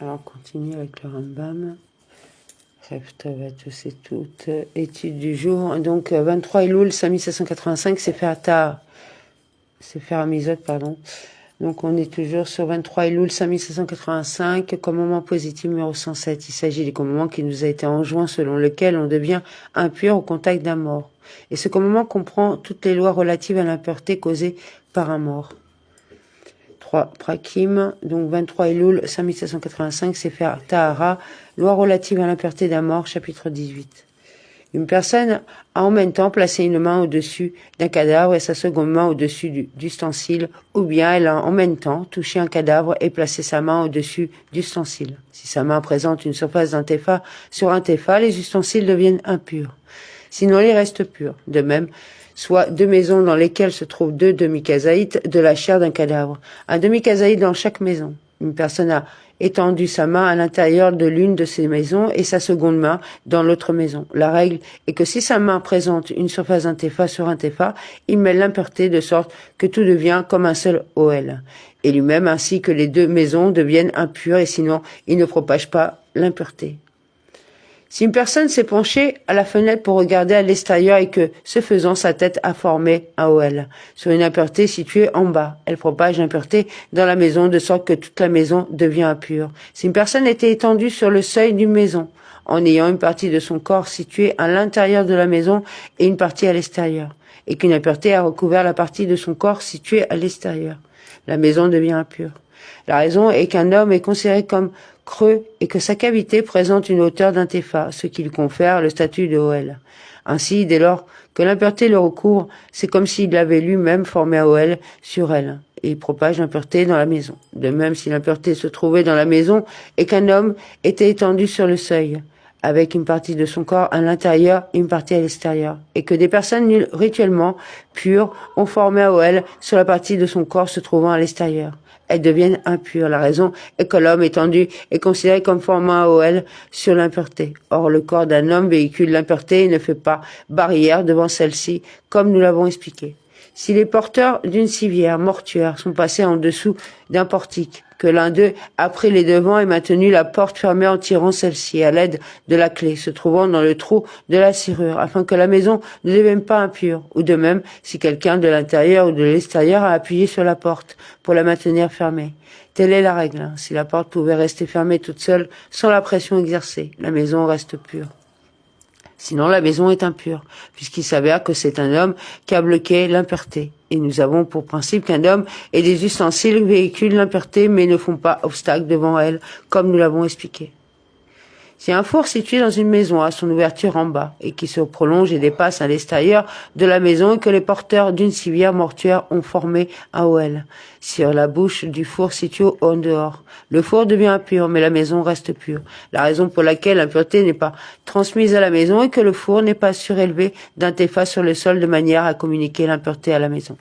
Alors, on continue avec le Rambam. Rêve Tov à tous et toutes. Étude du jour. Donc, 23 Elul 5785, c'est faire Amizot, pardon. Donc, on est toujours sur 23 Elul 5785, comme moment positif numéro 107. Il s'agit du commandement qui nous a été enjoint, selon lequel on devient impur au contact d'un mort. Et ce commandement comprend toutes les lois relatives à l'impureté causée par un mort. 3 Prakim, donc 23 Elul 5785, c'est faire Tahara, loi relative à l'impureté d'un mort, chapitre 18. Une personne a en même temps placé une main au-dessus d'un cadavre et sa seconde main au-dessus d'ustensile, ou bien elle a en même temps touché un cadavre et placé sa main au-dessus d'ustensile. Si sa main présente une surface d'un tefa sur un tefa, les ustensiles deviennent impurs. Sinon, ils restent purs. De même, soit 2 maisons dans lesquelles se trouvent 2 demi-kazaïtes de la chair d'un cadavre. Un demi-kazaïte dans chaque maison. Une personne a étendu sa main à l'intérieur de l'une de ces maisons et sa seconde main dans l'autre maison. La règle est que si sa main présente une surface d'un tefa sur un tefa, il met l'impureté de sorte que tout devient comme un seul OL. Et lui-même ainsi que les 2 maisons deviennent impures et sinon il ne propage pas l'impureté. Si une personne s'est penchée à la fenêtre pour regarder à l'extérieur et que, ce faisant, sa tête a formé un OL sur une impureté située en bas, elle propage l'impureté dans la maison de sorte que toute la maison devient impure. Si une personne était étendue sur le seuil d'une maison, en ayant une partie de son corps située à l'intérieur de la maison et une partie à l'extérieur, et qu'une impureté a recouvert la partie de son corps située à l'extérieur, la maison devient impure. La raison est qu'un homme est considéré comme creux et que sa cavité présente une hauteur d'un tefa, ce qui lui confère le statut de OL. Ainsi, dès lors que l'impureté le recouvre, c'est comme s'il avait lui-même formé un OL sur elle, et il propage l'impureté dans la maison. De même, si l'impureté se trouvait dans la maison et qu'un homme était étendu sur le seuil, avec une partie de son corps à l'intérieur et une partie à l'extérieur, et que des personnes rituellement pures ont formé un OL sur la partie de son corps se trouvant à l'extérieur. Elles deviennent impures. La raison est que l'homme étendu est considéré comme formant un OL sur l'impureté. Or, le corps d'un homme véhicule l'impureté et ne fait pas barrière devant celle-ci, comme nous l'avons expliqué. Si les porteurs d'une civière mortuaire sont passés en dessous d'un portique, que l'un d'eux a pris les devants et maintenu la porte fermée en tirant celle-ci à l'aide de la clé se trouvant dans le trou de la serrure, afin que la maison ne devienne pas impure, ou de même si quelqu'un de l'intérieur ou de l'extérieur a appuyé sur la porte pour la maintenir fermée. Telle est la règle. Si la porte pouvait rester fermée toute seule sans la pression exercée, la maison reste pure. Sinon, la maison est impure, puisqu'il s'avère que c'est un homme qui a bloqué l'impureté. Et nous avons pour principe qu'un homme et des ustensiles véhiculent l'impureté, mais ne font pas obstacle devant elle, comme nous l'avons expliqué. Si un four situé dans une maison a son ouverture en bas et qui se prolonge et dépasse à l'extérieur de la maison et que les porteurs d'une civière mortuaire ont formé un OL sur la bouche du four situé en dehors, le four devient impur mais la maison reste pure. La raison pour laquelle l'impureté n'est pas transmise à la maison est que le four n'est pas surélevé d'un tefa sur le sol de manière à communiquer l'impureté à la maison.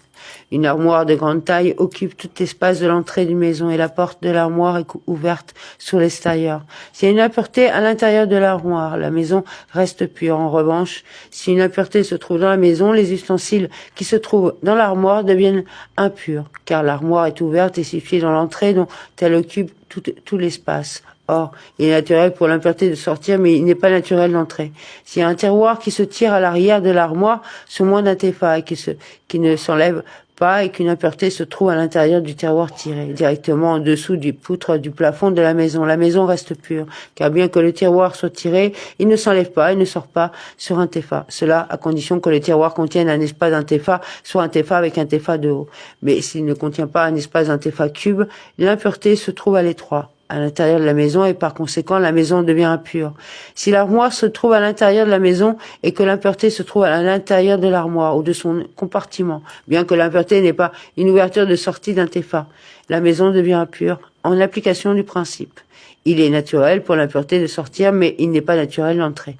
Une armoire de grande taille occupe tout l'espace de l'entrée d'une maison et la porte de l'armoire est ouverte sur l'extérieur. S'il y a une impureté à l'intérieur de l'armoire, la maison reste pure. En revanche, si une impureté se trouve dans la maison, les ustensiles qui se trouvent dans l'armoire deviennent impurs, car l'armoire est ouverte et située dans l'entrée dont elle occupe tout l'espace. Or, il est naturel pour l'impureté de sortir, mais il n'est pas naturel d'entrer. S'il y a un tiroir qui se tire à l'arrière de l'armoire, sous moins d'un tefa, et qui ne s'enlève pas, et qu'une impureté se trouve à l'intérieur du tiroir tiré, directement en dessous du poutre du plafond de la maison reste pure, car bien que le tiroir soit tiré, il ne s'enlève pas et ne sort pas sur un tefa. Cela à condition que le tiroir contienne un espace d'un tefa, soit un tefa avec un tefa de haut. Mais s'il ne contient pas un espace d'un tefa cube, l'impureté se trouve à l'étroit, à l'intérieur de la maison et par conséquent la maison devient impure. Si l'armoire se trouve à l'intérieur de la maison et que l'impureté se trouve à l'intérieur de l'armoire ou de son compartiment, bien que l'impureté n'ait pas une ouverture de sortie d'un tefa, la maison devient impure en application du principe. Il est naturel pour l'impureté de sortir, mais il n'est pas naturel d'entrer.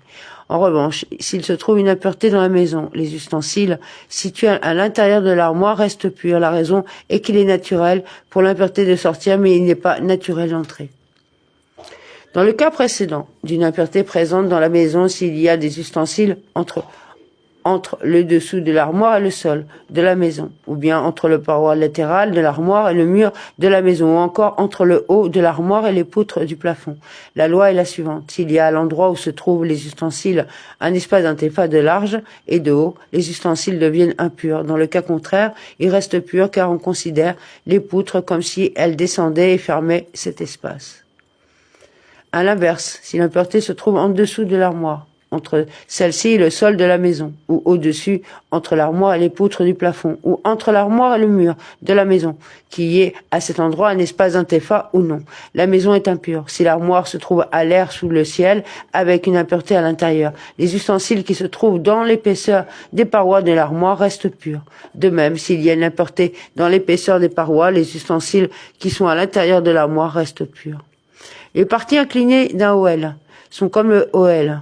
En revanche, s'il se trouve une impureté dans la maison, les ustensiles situés à l'intérieur de l'armoire restent purs. La raison est qu'il est naturel pour l'impureté de sortir, mais il n'est pas naturel d'entrer. Dans le cas précédent, d'une impureté présente dans la maison, s'il y a des ustensiles entre entre le dessous de l'armoire et le sol de la maison, ou bien entre le paroi latéral de l'armoire et le mur de la maison, ou encore entre le haut de l'armoire et les poutres du plafond. La loi est la suivante. S'il y a à l'endroit où se trouvent les ustensiles un espace d'un tépha de large et de haut, les ustensiles deviennent impurs. Dans le cas contraire, ils restent purs car on considère les poutres comme si elles descendaient et fermaient cet espace. À l'inverse, si l'impureté se trouve en dessous de l'armoire, entre celle-ci et le sol de la maison, ou au-dessus, entre l'armoire et les poutres du plafond, ou entre l'armoire et le mur de la maison, qu'il y ait à cet endroit un espace d'un tépha ou non. La maison est impure. Si l'armoire se trouve à l'air sous le ciel, avec une impureté à l'intérieur, les ustensiles qui se trouvent dans l'épaisseur des parois de l'armoire restent purs. De même, s'il y a une impureté dans l'épaisseur des parois, les ustensiles qui sont à l'intérieur de l'armoire restent purs. Les parties inclinées d'un OL sont comme le OL.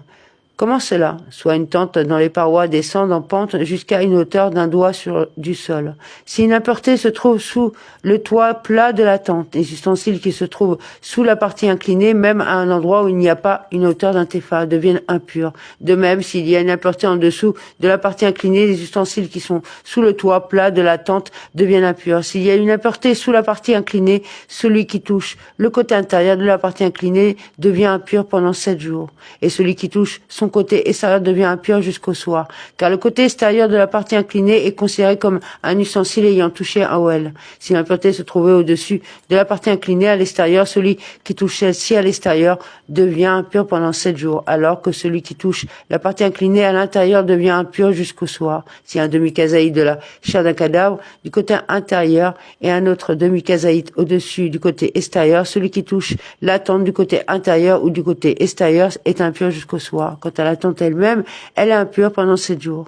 Comment cela? Soit une tente dont les parois descendent en pente jusqu'à une hauteur d'un doigt du sol. Si une impureté se trouve sous le toit plat de la tente, les ustensiles qui se trouvent sous la partie inclinée, même à un endroit où il n'y a pas une hauteur d'un tépha, deviennent impurs. De même, s'il y a une impureté en dessous de la partie inclinée, les ustensiles qui sont sous le toit plat de la tente deviennent impurs. S'il y a une impureté sous la partie inclinée, celui qui touche le côté intérieur de la partie inclinée devient impur pendant 7 jours. Et celui qui touche son côté extérieur devient impur jusqu'au soir, car le côté extérieur de la partie inclinée est considéré comme un ustensile ayant touché un OL. Si l'impureté se trouvait au-dessus de la partie inclinée à l'extérieur, celui qui touche celle-ci à l'extérieur devient impur pendant 7 jours, alors que celui qui touche la partie inclinée à l'intérieur devient impur jusqu'au soir. Si un demi-kazaït de la chair d'un cadavre du côté intérieur et un autre demi-kazaït au-dessus du côté extérieur, celui qui touche la tente du côté intérieur ou du côté extérieur est impur jusqu'au soir. Quant à la tente elle-même, elle est impure pendant 7 jours.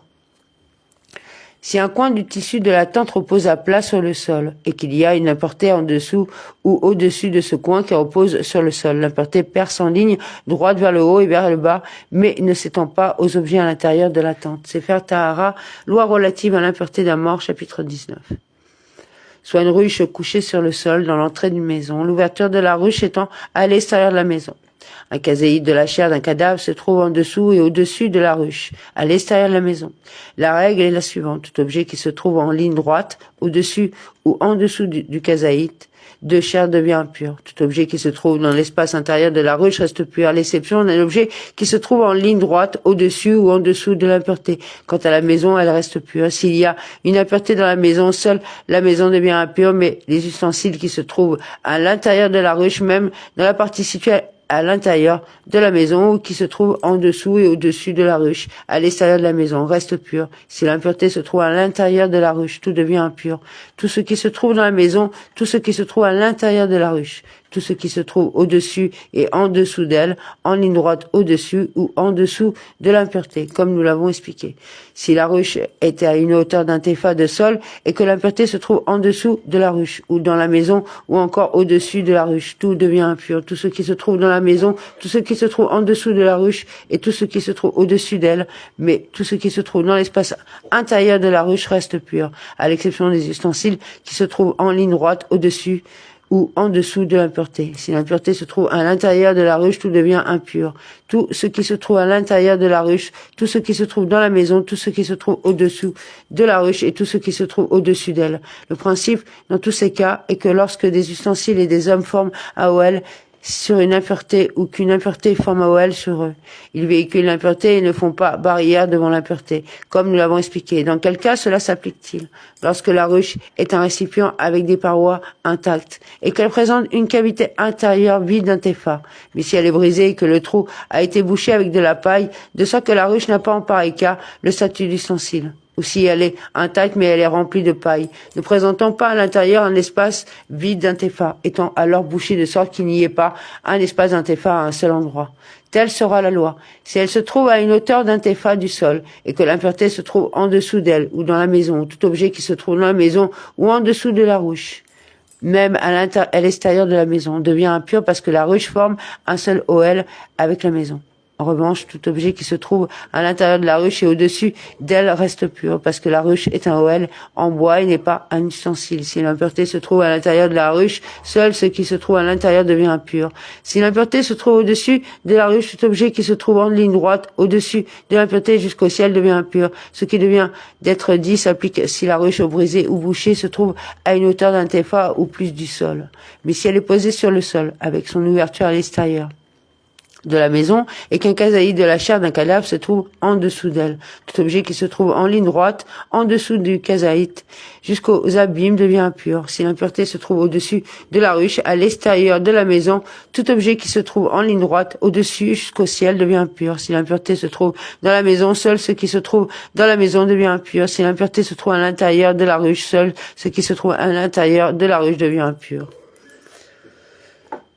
Si un coin du tissu de la tente repose à plat sur le sol et qu'il y a une impureté en dessous ou au-dessus de ce coin qui repose sur le sol, l'impureté perce en ligne droite vers le haut et vers le bas, mais ne s'étend pas aux objets à l'intérieur de la tente. Sefer Tahara, loi relative à l'impureté d'un mort, chapitre 19. Soit une ruche couchée sur le sol dans l'entrée d'une maison, l'ouverture de la ruche étant à l'extérieur de la maison. Un kaséide de la chair d'un cadavre se trouve en dessous et au-dessus de la ruche, à l'extérieur de la maison. La règle est la suivante. Tout objet qui se trouve en ligne droite, au-dessus ou en dessous du kaséide de chair devient impur. Tout objet qui se trouve dans l'espace intérieur de la ruche reste pur, à l'exception d'un objet qui se trouve en ligne droite, au-dessus ou en dessous de l'impureté. Quant à la maison, elle reste pure. S'il y a une impureté dans la maison, seule la maison devient impure, mais les ustensiles qui se trouvent à l'intérieur de la ruche, même dans la partie située à l'intérieur de la maison ou qui se trouve en dessous et au-dessus de la ruche, à l'extérieur de la maison, reste pur. Si l'impureté se trouve à l'intérieur de la ruche, tout devient impur. Tout ce qui se trouve dans la maison, tout ce qui se trouve à l'intérieur de la ruche, tout ce qui se trouve au-dessus et en dessous d'elle, en ligne droite au-dessus ou en dessous de l'impureté, comme nous l'avons expliqué. Si la ruche était à une hauteur d'un tépha de sol et que l'impureté se trouve en dessous de la ruche ou dans la maison ou encore au-dessus de la ruche, tout devient impur. Tout ce qui se trouve dans la maison, tout ce qui se trouve en dessous de la ruche et tout ce qui se trouve au-dessus d'elle, mais tout ce qui se trouve dans l'espace intérieur de la ruche reste pur, à l'exception des ustensiles qui se trouvent en ligne droite au-dessus ou en dessous de l'impureté. Si l'impureté se trouve à l'intérieur de la ruche, tout devient impur. Tout ce qui se trouve à l'intérieur de la ruche, tout ce qui se trouve dans la maison, tout ce qui se trouve au-dessous de la ruche et tout ce qui se trouve au-dessus d'elle. Le principe, dans tous ces cas, est que lorsque des ustensiles et des hommes forment un OL sur une impureté ou qu'une impureté forme un OL sur eux, ils véhiculent l'impureté et ne font pas barrière devant l'impureté, comme nous l'avons expliqué. Dans quel cas cela s'applique-t-il? Lorsque la ruche est un récipient avec des parois intactes et qu'elle présente une cavité intérieure vide d'un tépha, mais si elle est brisée et que le trou a été bouché avec de la paille, de sorte que la ruche n'a pas en pareil cas le statut d'ustensile. Ou si elle est intacte mais elle est remplie de paille, ne présentant pas à l'intérieur un espace vide d'un tépha, étant alors bouchée de sorte qu'il n'y ait pas un espace d'un tépha à un seul endroit. Telle sera la loi. Si elle se trouve à une hauteur d'un tépha du sol, et que l'impureté se trouve en dessous d'elle, ou dans la maison, ou tout objet qui se trouve dans la maison, ou en dessous de la ruche, même à l'extérieur de la maison, devient impur parce que la ruche forme un seul OL avec la maison. En revanche, tout objet qui se trouve à l'intérieur de la ruche et au-dessus d'elle reste pur, parce que la ruche est un OL en bois et n'est pas un ustensile. Si l'impureté se trouve à l'intérieur de la ruche, seul ce qui se trouve à l'intérieur devient impur. Si l'impureté se trouve au-dessus de la ruche, tout objet qui se trouve en ligne droite au-dessus de l'impureté jusqu'au ciel devient impur. Ce qui devient d'être dit s'applique si la ruche brisée ou bouchée se trouve à une hauteur d'un tépha ou plus du sol. Mais si elle est posée sur le sol, avec son ouverture à l'extérieur de la maison et qu'un kazaïd de la chair d'un cadavre se trouve en dessous d'elle. Tout objet qui se trouve en ligne droite en dessous du kazaïd jusqu'aux abîmes devient impur. Si l'impureté se trouve au-dessus de la ruche à l'extérieur de la maison, tout objet qui se trouve en ligne droite au-dessus jusqu'au ciel devient impur. Si l'impureté se trouve dans la maison, seul ce qui se trouve dans la maison devient impur. Si l'impureté se trouve à l'intérieur de la ruche, seul ce qui se trouve à l'intérieur de la ruche devient impur.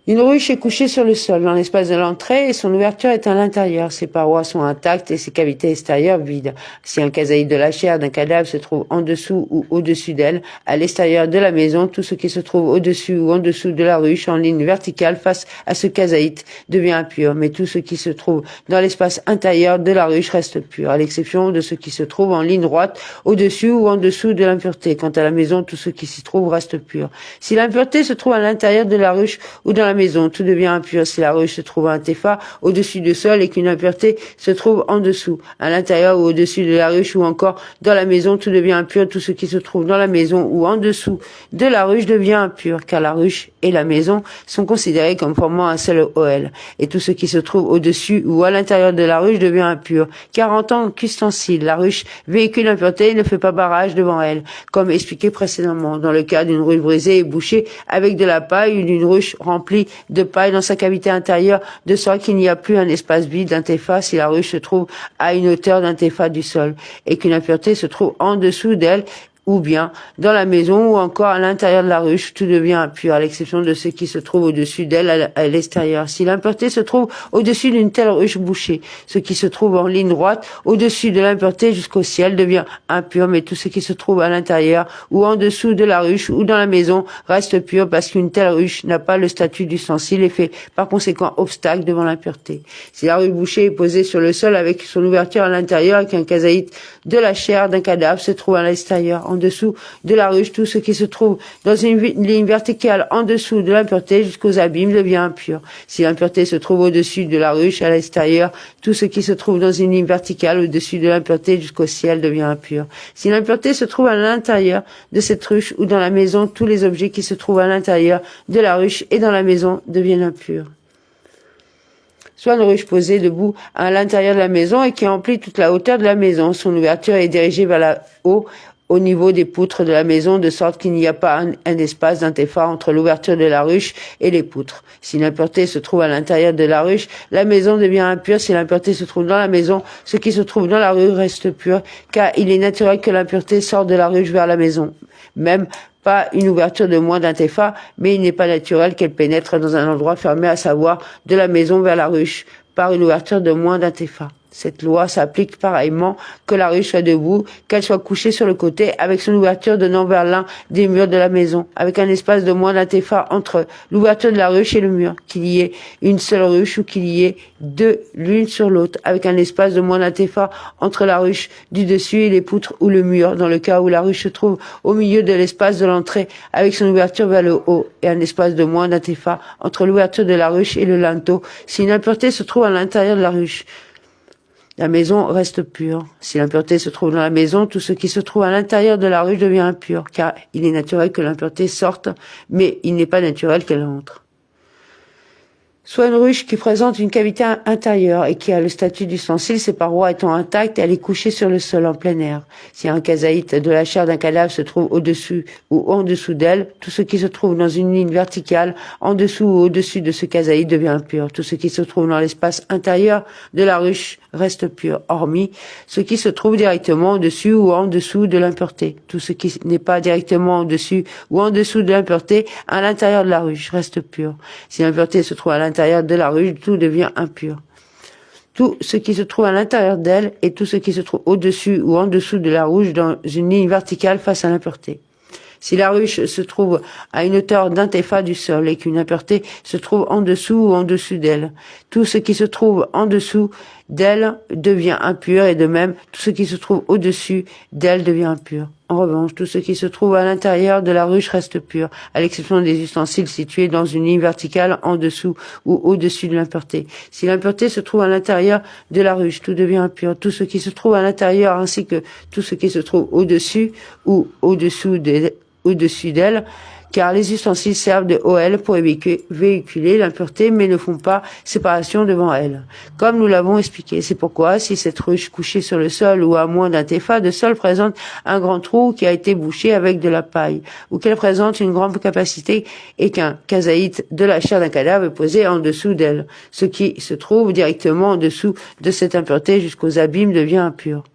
Une ruche est couchée sur le sol, dans l'espace de l'entrée, et son ouverture est à l'intérieur. Ses parois sont intactes et ses cavités extérieures vides. Si un kazaïd de la chair d'un cadavre se trouve en dessous ou au-dessus d'elle, à l'extérieur de la maison, tout ce qui se trouve au-dessus ou en dessous de la ruche, en ligne verticale face à ce kazaïd, devient impur. Mais tout ce qui se trouve dans l'espace intérieur de la ruche reste pur, à l'exception de ce qui se trouve en ligne droite, au-dessus ou en dessous de l'impureté. Quant à la maison, tout ce qui s'y trouve reste pur. Si l'impureté se trouve à l'intérieur de la ruche ou dans la maison, tout devient impur. Si la ruche se trouve à un tépha au-dessus du sol et qu'une impureté se trouve en dessous, à l'intérieur ou au-dessus de la ruche ou encore dans la maison, tout devient impur. Tout ce qui se trouve dans la maison ou en dessous de la ruche devient impur, car la ruche et la maison sont considérés comme formant un seul OL. Et tout ce qui se trouve au-dessus ou à l'intérieur de la ruche devient impur, car en tant qu'ustensile, la ruche véhicule l'impureté et ne fait pas barrage devant elle, comme expliqué précédemment. Dans le cas d'une ruche brisée et bouchée avec de la paille ou d'une ruche remplie de paille dans sa cavité intérieure, de sorte qu'il n'y a plus un espace vide d'un tépha si la ruche se trouve à une hauteur d'un tépha du sol, et qu'une impureté se trouve en dessous d'elle, ou bien dans la maison ou encore à l'intérieur de la ruche, tout devient impur, à l'exception de ce qui se trouve au-dessus d'elle à l'extérieur. Si l'impureté se trouve au-dessus d'une telle ruche bouchée, ce qui se trouve en ligne droite au-dessus de l'impureté jusqu'au ciel devient impur, mais tout ce qui se trouve à l'intérieur ou en dessous de la ruche ou dans la maison reste pur, parce qu'une telle ruche n'a pas le statut d'ustensile et fait par conséquent obstacle devant l'impureté. Si la ruche bouchée est posée sur le sol avec son ouverture à l'intérieur et qu'un kazaïd de la chair d'un cadavre se trouve à l'extérieur, en dessous de la ruche, tout ce qui se trouve dans une ligne verticale en dessous de l'impureté jusqu'aux abîmes devient impur. Si l'impureté se trouve au-dessus de la ruche à l'extérieur, tout ce qui se trouve dans une ligne verticale au-dessus de l'impureté jusqu'au ciel devient impur. Si l'impureté se trouve à l'intérieur de cette ruche ou dans la maison, tous les objets qui se trouvent à l'intérieur de la ruche et dans la maison deviennent impurs. Soit une ruche posée debout à l'intérieur de la maison et qui emplit toute la hauteur de la maison. Son ouverture est dirigée vers la haut au niveau des poutres de la maison, de sorte qu'il n'y a pas un espace d'un tépha entre l'ouverture de la ruche et les poutres. Si l'impureté se trouve à l'intérieur de la ruche, la maison devient impure. Si l'impureté se trouve dans la maison, ce qui se trouve dans la ruche reste pur, car il est naturel que l'impureté sorte de la ruche vers la maison. Même pas une ouverture de moins d'un tépha, mais il n'est pas naturel qu'elle pénètre dans un endroit fermé, à savoir de la maison vers la ruche, par une ouverture de moins d'un tépha. Cette loi s'applique pareillement que la ruche soit debout, qu'elle soit couchée sur le côté, avec son ouverture donnant vers l'un des murs de la maison, avec un espace de moins d'un tépha entre l'ouverture de la ruche et le mur, qu'il y ait une seule ruche ou qu'il y ait deux l'une sur l'autre, avec un espace de moins d'un tépha entre la ruche du dessus et les poutres ou le mur, dans le cas où la ruche se trouve au milieu de l'espace de l'entrée, avec son ouverture vers le haut, et un espace de moins d'un tépha entre l'ouverture de la ruche et le linteau, si une impureté se trouve à l'intérieur de la ruche. La maison reste pure. Si l'impureté se trouve dans la maison, tout ce qui se trouve à l'intérieur de la ruche devient impur, car il est naturel que l'impureté sorte, mais il n'est pas naturel qu'elle entre. Soit une ruche qui présente une cavité intérieure et qui a le statut d'ustensile, ses parois étant intactes, elle est couchée sur le sol en plein air. Si un kazaït de la chair d'un cadavre se trouve au-dessus ou en dessous d'elle, tout ce qui se trouve dans une ligne verticale en dessous ou au-dessus de ce kazaït devient impur. Tout ce qui se trouve dans l'espace intérieur de la ruche reste pur, hormis ce qui se trouve directement au-dessus ou en dessous de l'impureté. Tout ce qui n'est pas directement au-dessus ou en dessous de l'impureté à l'intérieur de la ruche reste pur. Si l'impureté se trouve à l'intérieur de la ruche, tout devient impur. Tout ce qui se trouve à l'intérieur d'elle et tout ce qui se trouve au-dessus ou en dessous de la ruche dans une ligne verticale face à l'impureté. Si la ruche se trouve à une hauteur d'un tépha du sol et qu'une impureté se trouve en dessous ou en dessus d'elle, tout ce qui se trouve en dessous d'elle devient impur et de même tout ce qui se trouve au-dessus d'elle devient impur. En revanche, tout ce qui se trouve à l'intérieur de la ruche reste pur, à l'exception des ustensiles situés dans une ligne verticale en dessous ou au-dessus de l'impureté. Si l'impureté se trouve à l'intérieur de la ruche, tout devient impur. Tout ce qui se trouve à l'intérieur ainsi que tout ce qui se trouve au-dessus ou au-dessus d'elle, car les ustensiles servent de OL pour véhiculer l'impureté, mais ne font pas séparation devant elle. Comme nous l'avons expliqué, c'est pourquoi, si cette ruche couchée sur le sol ou à moins d'un tépha de sol présente un grand trou qui a été bouché avec de la paille, ou qu'elle présente une grande capacité et qu'un kazaït de la chair d'un cadavre est posé en dessous d'elle, ce qui se trouve directement en dessous de cette impureté jusqu'aux abîmes devient impur.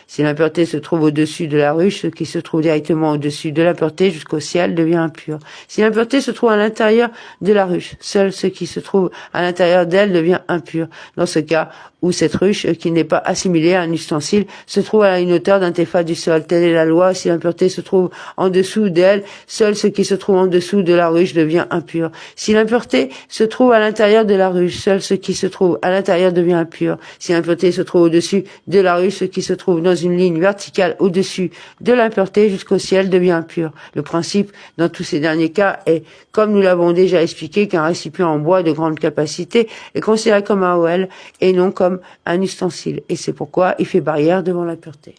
Si l'impureté se trouve au-dessus de la ruche, ce qui se trouve directement au-dessus de l'impureté jusqu'au ciel devient impur. Si l'impureté se trouve à l'intérieur de la ruche, seul ce qui se trouve à l'intérieur d'elle devient impur. Dans ce cas où cette ruche, qui n'est pas assimilée à un ustensile, se trouve à une hauteur d'un tépha du sol. Telle est la loi. Si l'impureté se trouve en dessous d'elle, seul ce qui se trouve en dessous de la ruche devient impur. Si l'impureté se trouve à l'intérieur de la ruche, seul ce qui se trouve à l'intérieur devient impur. Si l'impureté se trouve au-dessus de la ruche, ce qui se trouve dans une ligne verticale au-dessus de l'impureté jusqu'au ciel devient impur. Le principe dans tous ces derniers cas est, comme nous l'avons déjà expliqué, qu'un récipient en bois de grande capacité est considéré comme un OL et non comme un ustensile. Et c'est pourquoi il fait barrière devant l'impureté.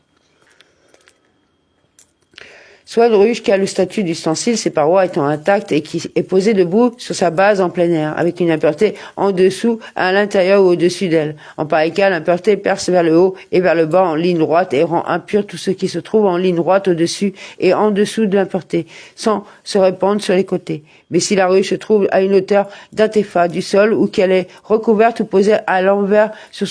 Soit une ruche qui a le statut d'ustensile, ses parois étant intactes et qui est posée debout sur sa base en plein air, avec une impureté en dessous, à l'intérieur ou au-dessus d'elle. En pareil cas, l'impureté perce vers le haut et vers le bas en ligne droite et rend impur tout ce qui se trouve en ligne droite au-dessus et en dessous de l'impureté, sans se répandre sur les côtés. Mais si la ruche se trouve à une hauteur d'un tépha du sol ou qu'elle est recouverte ou posée à l'envers sur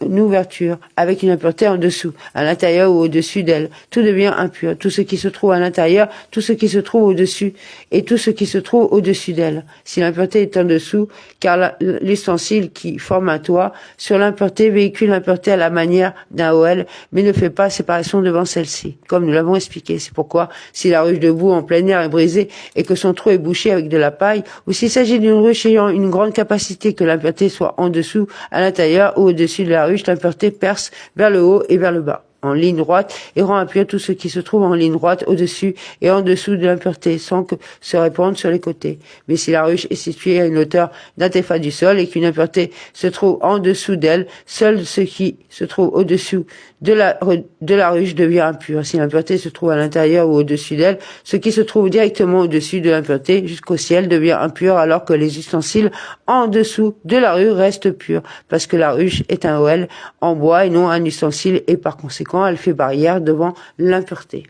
une ouverture, avec une impureté en dessous, à l'intérieur ou au-dessus d'elle, tout devient impur. Tout ce qui se trouve à l'intérieur, tout ce qui se trouve au-dessus et tout ce qui se trouve au-dessus d'elle. Si l'impureté est en dessous, car l'ustensile qui forme un toit sur l'impureté véhicule l'impureté à la manière d'un OL, mais ne fait pas séparation devant celle-ci, comme nous l'avons expliqué. C'est pourquoi, si la ruche debout en plein air est brisée et que son trou est bouché avec de la paille, ou s'il s'agit d'une ruche ayant une grande capacité, que l'impureté soit en dessous, à l'intérieur ou au-dessus de la ruche, l'impureté perce vers le haut et vers le bas, en ligne droite, et rend impur tout ce qui se trouve en ligne droite au-dessus et en dessous de l'impureté, sans que se répandre sur les côtés. Mais si la ruche est située à une hauteur d'un tépha du sol et qu'une impureté se trouve en dessous d'elle, seul ce qui se trouve au-dessous de la ruche devient impur. Si l'impureté se trouve à l'intérieur ou au-dessus d'elle, ce qui se trouve directement au-dessus de l'impureté jusqu'au ciel devient impur, alors que les ustensiles en dessous de la ruche restent purs, parce que la ruche est un OL en bois et non un ustensile, et par conséquent elle fait barrière devant l'impureté.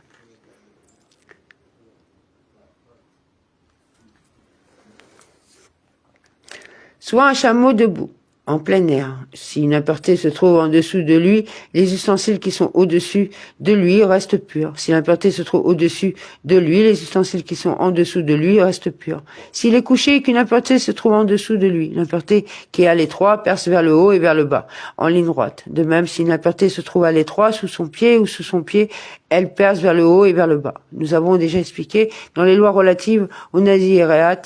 Soit un chameau debout, en plein air. Si une impureté se trouve en dessous de lui, les ustensiles qui sont au-dessus de lui restent purs. Si l'impureté se trouve au-dessus de lui, les ustensiles qui sont en dessous de lui restent purs. S'il est couché et qu'une impureté se trouve en dessous de lui, l'impureté qui est à l'étroit perce vers le haut et vers le bas, en ligne droite. De même, si une impureté se trouve à l'étroit, sous son pied ou sous son pied, elle perce vers le haut et vers le bas. Nous avons déjà expliqué dans les lois relatives au naziréat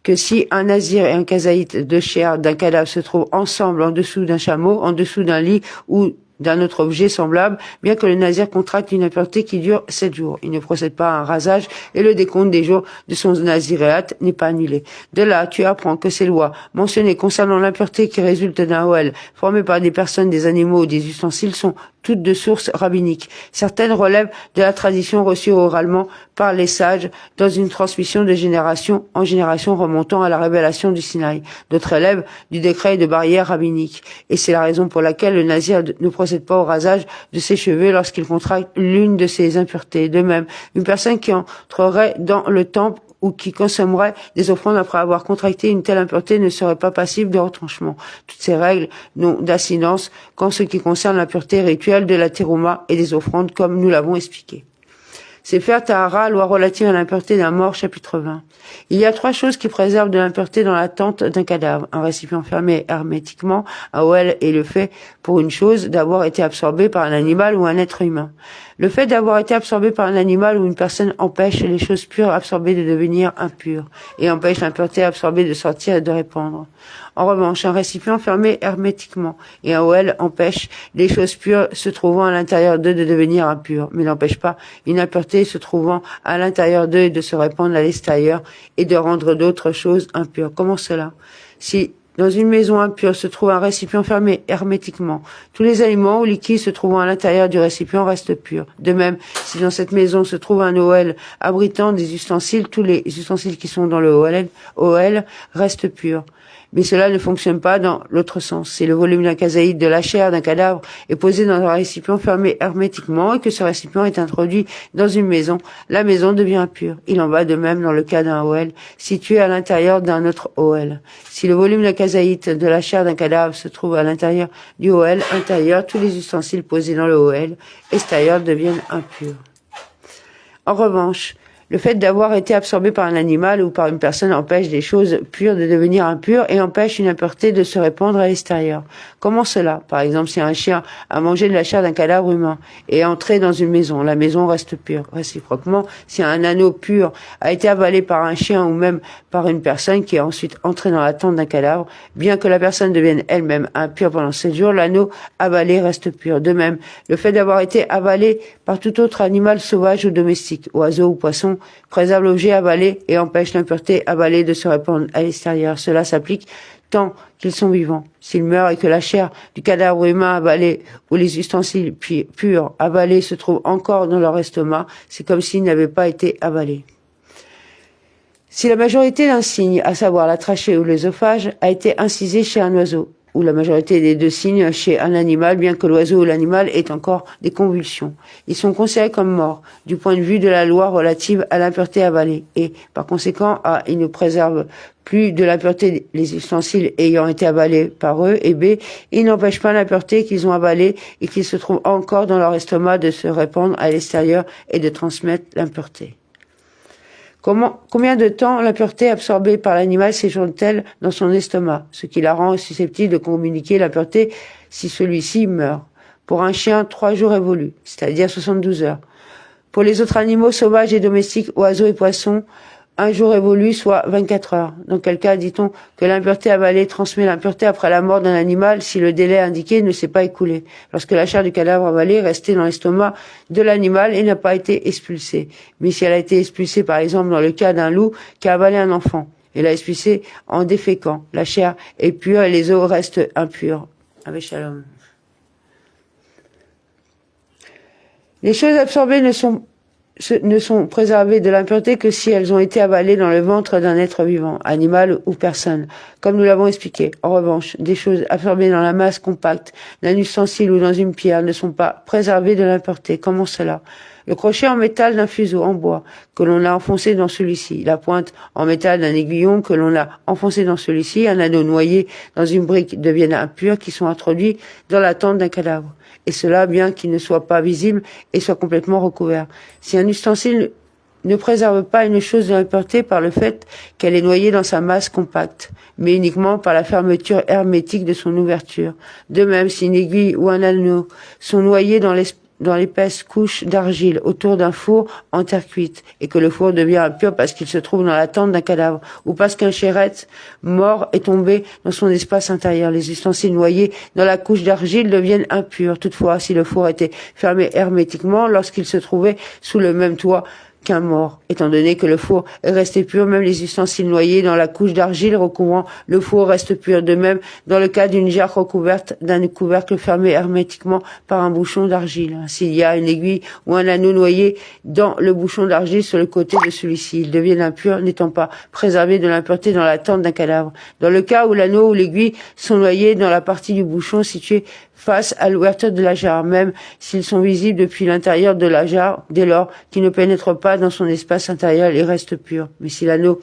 que si un nazir et un kazaït de chair d'un cadavre se trouvent ensemble en dessous d'un chameau, en dessous d'un lit ou d'un autre objet semblable, bien que le nazir contracte une impureté qui dure 7 jours. Il ne procède pas à un rasage et le décompte des jours de son naziréat n'est pas annulé. De là, tu apprends que ces lois mentionnées concernant l'impureté qui résulte d'un OL formé par des personnes, des animaux ou des ustensiles sont toutes de sources rabbiniques. Certaines relèvent de la tradition reçue oralement par les sages dans une transmission de génération en génération remontant à la révélation du Sinaï. D'autres relèvent du décret de barrière rabbinique. Et c'est la raison pour laquelle le nazir ne procède pas au rasage de ses cheveux lorsqu'il contracte l'une de ces impuretés. De même, une personne qui entrerait dans le temple ou qui consommerait des offrandes après avoir contracté une telle impureté ne serait pas passible de retranchement. Toutes ces règles n'ont d'incidence qu'en ce qui concerne l'impureté rituelle de la terouma et des offrandes, comme nous l'avons expliqué. Sefer Tahara, loi relative à l'impureté d'un mort, chapitre 20. Il y a 3 choses qui préservent de l'impureté dans la tente d'un cadavre. Un récipient fermé hermétiquement, un OL est le fait pour une chose d'avoir été absorbé par un animal ou un être humain. Le fait d'avoir été absorbé par un animal ou une personne empêche les choses pures absorbées de devenir impures et empêche l'impureté absorbée de sortir et de répandre. En revanche, un récipient fermé hermétiquement et un OL empêche les choses pures se trouvant à l'intérieur d'eux de devenir impures, mais n'empêche pas une impureté se trouvant à l'intérieur d'eux de se répandre à l'extérieur et de rendre d'autres choses impures. Comment cela? Si dans une maison impure se trouve un récipient fermé hermétiquement, tous les aliments ou liquides se trouvant à l'intérieur du récipient restent purs. De même, si dans cette maison se trouve un OL abritant des ustensiles, tous les ustensiles qui sont dans le OL restent purs. Mais cela ne fonctionne pas dans l'autre sens. Si le volume d'un casaïde de la chair d'un cadavre est posé dans un récipient fermé hermétiquement et que ce récipient est introduit dans une maison, la maison devient impure. Il en va de même dans le cas d'un OL situé à l'intérieur d'un autre OL. Si le volume d'un casaïde de la chair d'un cadavre se trouve à l'intérieur du OL intérieur, tous les ustensiles posés dans le OL extérieur deviennent impurs. En revanche, le fait d'avoir été absorbé par un animal ou par une personne empêche des choses pures de devenir impures et empêche une impureté de se répandre à l'extérieur. Comment cela? Par exemple, si un chien a mangé de la chair d'un cadavre humain et est entré dans une maison, la maison reste pure. Réciproquement, si un anneau pur a été avalé par un chien ou même par une personne qui est ensuite entrée dans la tente d'un cadavre, bien que la personne devienne elle-même impure pendant 7 jours, l'anneau avalé reste pur. De même, le fait d'avoir été avalé par tout autre animal sauvage ou domestique, oiseau ou poisson, préserve l'objet avalé et empêche l'impureté avalée de se répandre à l'extérieur. Cela s'applique tant qu'ils sont vivants. S'ils meurent et que la chair du cadavre humain avalé ou les ustensiles purs avalés se trouvent encore dans leur estomac, c'est comme s'ils n'avaient pas été avalés. Si la majorité d'un signe, à savoir la trachée ou l'œsophage, a été incisée chez un oiseau, ou la majorité des 2 signes chez un animal, bien que l'oiseau ou l'animal ait encore des convulsions, ils sont considérés comme morts, du point de vue de la loi relative à l'impureté avalée, et, par conséquent, A, ils ne préservent plus de l'impureté les ustensiles ayant été avalés par eux, et B, ils n'empêchent pas l'impureté qu'ils ont avalée et qu'ils se trouvent encore dans leur estomac de se répandre à l'extérieur et de transmettre l'impureté. Combien de temps l'impureté absorbée par l'animal séjourne-t-elle dans son estomac, ce qui la rend susceptible de communiquer l'impureté si celui-ci meurt? Pour un chien, 3 jours évolus, c'est-à-dire 72 heures. Pour les autres animaux sauvages et domestiques, oiseaux et poissons, 1 jour évolue, soit 24 heures. Dans quel cas dit-on que l'impureté avalée transmet l'impureté après la mort d'un animal si le délai indiqué ne s'est pas écoulé, lorsque la chair du cadavre avalé est restée dans l'estomac de l'animal et n'a pas été expulsée. Mais si elle a été expulsée par exemple dans le cas d'un loup qui a avalé un enfant, et l'a expulsée en déféquant, la chair est pure et les os restent impurs. Avec Shalom. Les choses absorbées ne sont préservées de l'impureté que si elles ont été avalées dans le ventre d'un être vivant, animal ou personne, comme nous l'avons expliqué. En revanche, des choses absorbées dans la masse compacte d'un ustensile ou dans une pierre ne sont pas préservées de l'impureté. Comment cela? Le crochet en métal d'un fuseau en bois que l'on a enfoncé dans celui-ci, la pointe en métal d'un aiguillon que l'on a enfoncé dans celui-ci, un anneau noyé dans une brique deviennent impurs qui sont introduits dans la tente d'un cadavre. Et cela bien qu'il ne soit pas visible et soit complètement recouvert. Si un ustensile ne préserve pas une chose de l'impureté par le fait qu'elle est noyée dans sa masse compacte, mais uniquement par la fermeture hermétique de son ouverture. De même, si une aiguille ou un anneau sont noyés dans l'épaisse couche d'argile autour d'un four en terre cuite, et que le four devient impur parce qu'il se trouve dans la tente d'un cadavre, ou parce qu'un chérette mort est tombé dans son espace intérieur. Les ustensiles noyés dans la couche d'argile deviennent impurs. Toutefois, si le four était fermé hermétiquement lorsqu'il se trouvait sous le même toit qu'un mort, étant donné que le four est resté pur, même les ustensiles noyés dans la couche d'argile recouvrant le four restent purs. De même, dans le cas d'une jarre recouverte d'un couvercle fermé hermétiquement par un bouchon d'argile. S'il y a une aiguille ou un anneau noyé dans le bouchon d'argile sur le côté de celui-ci, ils deviennent impurs, n'étant pas préservés de l'impureté dans la tente d'un cadavre. Dans le cas où l'anneau ou l'aiguille sont noyés dans la partie du bouchon située face à l'ouverture de la jarre, même s'ils sont visibles depuis l'intérieur de la jarre, dès lors qu'ils ne pénètrent pas dans son espace intérieur, ils restent purs. Mais si l'anneau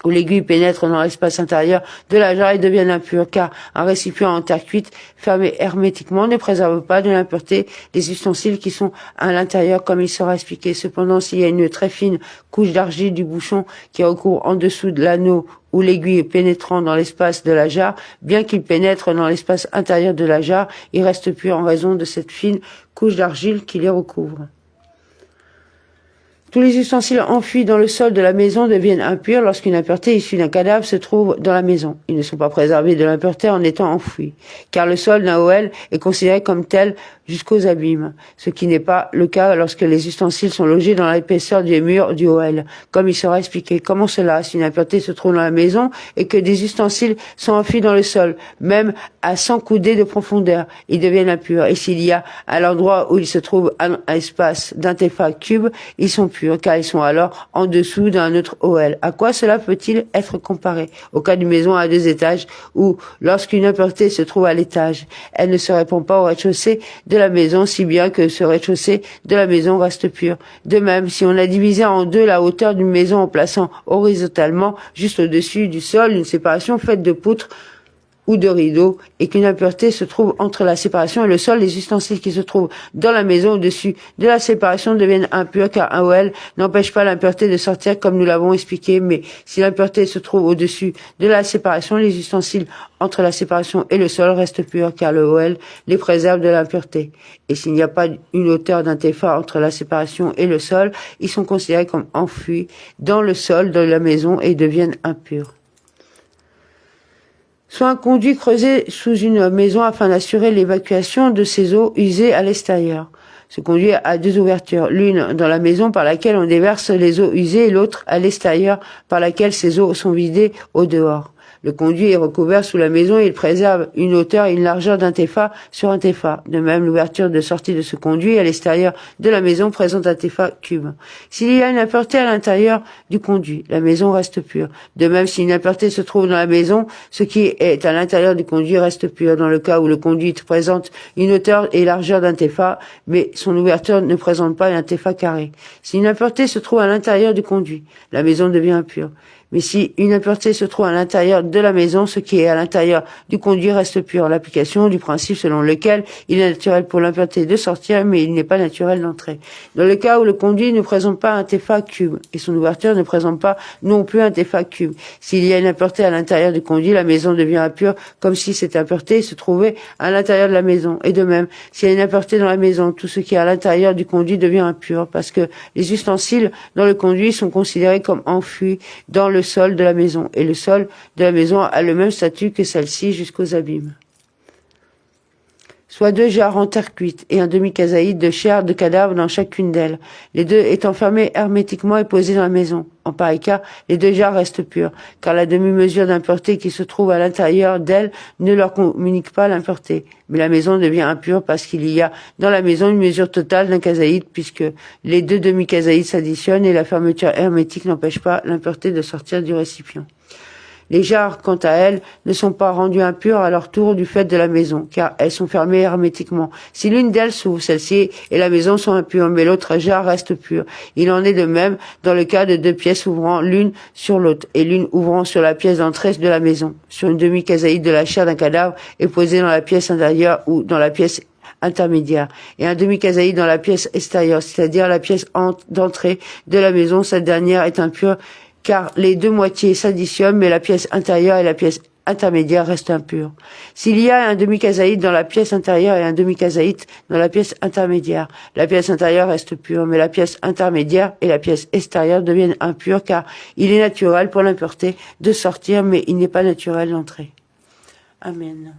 ou l'aiguille pénètre dans l'espace intérieur de la jarre et deviennent impurs, car un récipient en terre cuite fermé hermétiquement ne préserve pas de l'impureté des ustensiles qui sont à l'intérieur, comme il sera expliqué. Cependant, s'il y a une très fine couche d'argile du bouchon qui recouvre en dessous de l'anneau ou l'aiguille pénétrant dans l'espace de la jarre, bien qu'il pénètre dans l'espace intérieur de la jarre, il reste pur en raison de cette fine couche d'argile qui les recouvre. Tous les ustensiles enfuis dans le sol de la maison deviennent impurs lorsqu'une impureté issue d'un cadavre se trouve dans la maison. Ils ne sont pas préservés de l'impureté en étant enfouis, car le sol d'un Ohel est considéré comme tel jusqu'aux abîmes, ce qui n'est pas le cas lorsque les ustensiles sont logés dans l'épaisseur des murs du Ohel. Comme il sera expliqué, comment cela, si une impureté se trouve dans la maison et que des ustensiles sont enfuis dans le sol, même à 100 coudées de profondeur, ils deviennent impurs. Et s'il y a à l'endroit où il se trouve un espace d'un tépha cube, ils sont purs, car ils sont alors en dessous d'un autre Ohel. À quoi cela peut-il être comparé? Au cas d'une maison à 2 étages, où, lorsqu'une impureté se trouve à l'étage, elle ne se répand pas au rez-de-chaussée de la maison, si bien que ce rez-de-chaussée de la maison reste pur. De même, si on a divisé en 2 la hauteur d'une maison en plaçant horizontalement, juste au-dessus du sol, une séparation faite de poutres ou de rideaux, et qu'une impureté se trouve entre la séparation et le sol, les ustensiles qui se trouvent dans la maison au-dessus de la séparation deviennent impurs, car un Ohel n'empêche pas l'impureté de sortir comme nous l'avons expliqué, mais si l'impureté se trouve au-dessus de la séparation, les ustensiles entre la séparation et le sol restent purs, car le Ohel les préserve de l'impureté. Et s'il n'y a pas une hauteur d'un tépha entre la séparation et le sol, ils sont considérés comme enfouis dans le sol de la maison et deviennent impurs. Soit un conduit creusé sous une maison afin d'assurer l'évacuation de ces eaux usées à l'extérieur. Ce conduit a 2 ouvertures, l'une dans la maison par laquelle on déverse les eaux usées et l'autre à l'extérieur par laquelle ces eaux sont vidées au dehors. Le conduit est recouvert sous la maison et il préserve une hauteur et une largeur d'un tépha sur un tépha. De même, l'ouverture de sortie de ce conduit à l'extérieur de la maison présente un tépha cube. S'il y a une impureté à l'intérieur du conduit, la maison reste pure. De même, si une impureté se trouve dans la maison, ce qui est à l'intérieur du conduit reste pur. Dans le cas où le conduit présente une hauteur et largeur d'un tépha, mais son ouverture ne présente pas un tépha carré. Si une impureté se trouve à l'intérieur du conduit, la maison devient impure. Mais si une impureté se trouve à l'intérieur de la maison, ce qui est à l'intérieur du conduit reste pur. L'application du principe selon lequel il est naturel pour l'impureté de sortir, mais il n'est pas naturel d'entrer. Dans le cas où le conduit ne présente pas un tépha cube, et son ouverture ne présente pas non plus un tépha cube, s'il y a une impureté à l'intérieur du conduit, la maison devient impure, comme si cette impureté se trouvait à l'intérieur de la maison. Et de même, s'il y a une impureté dans la maison, tout ce qui est à l'intérieur du conduit devient impur, parce que les ustensiles dans le conduit sont considérés comme enfouis dans le sol de la maison, et le sol de la maison a le même statut que celle-ci jusqu'aux abîmes. Soit 2 jarres en terre cuite et un demi-kazaïd de chair de cadavre dans chacune d'elles, les 2 étant fermés hermétiquement et posés dans la maison. En pareil cas, les 2 jarres restent pures, car la demi-mesure d'impureté qui se trouve à l'intérieur d'elles ne leur communique pas l'impureté. Mais la maison devient impure parce qu'il y a dans la maison une mesure totale d'un kazaïd, puisque les 2 demi-kazaïds s'additionnent et la fermeture hermétique n'empêche pas l'impureté de sortir du récipient. Les jarres, quant à elles, ne sont pas rendues impures à leur tour du fait de la maison, car elles sont fermées hermétiquement. Si l'une d'elles s'ouvre, celle-ci et la maison sont impures, mais l'autre jarre reste pure. Il en est de même dans le cas de 2 pièces ouvrant l'une sur l'autre, et l'une ouvrant sur la pièce d'entrée de la maison. Sur une demi-kazaïde de la chair d'un cadavre est posée dans la pièce intérieure ou dans la pièce intermédiaire, et un demi-kazaïd dans la pièce extérieure, c'est-à-dire la pièce d'entrée de la maison. Cette dernière est impure, car les 2 moitiés s'additionnent, mais la pièce intérieure et la pièce intermédiaire restent impures. S'il y a un demi-kazaïd dans la pièce intérieure et un demi-kazaïd dans la pièce intermédiaire, la pièce intérieure reste pure, mais la pièce intermédiaire et la pièce extérieure deviennent impures, car il est naturel pour l'impureté de sortir, mais il n'est pas naturel d'entrer. Amen.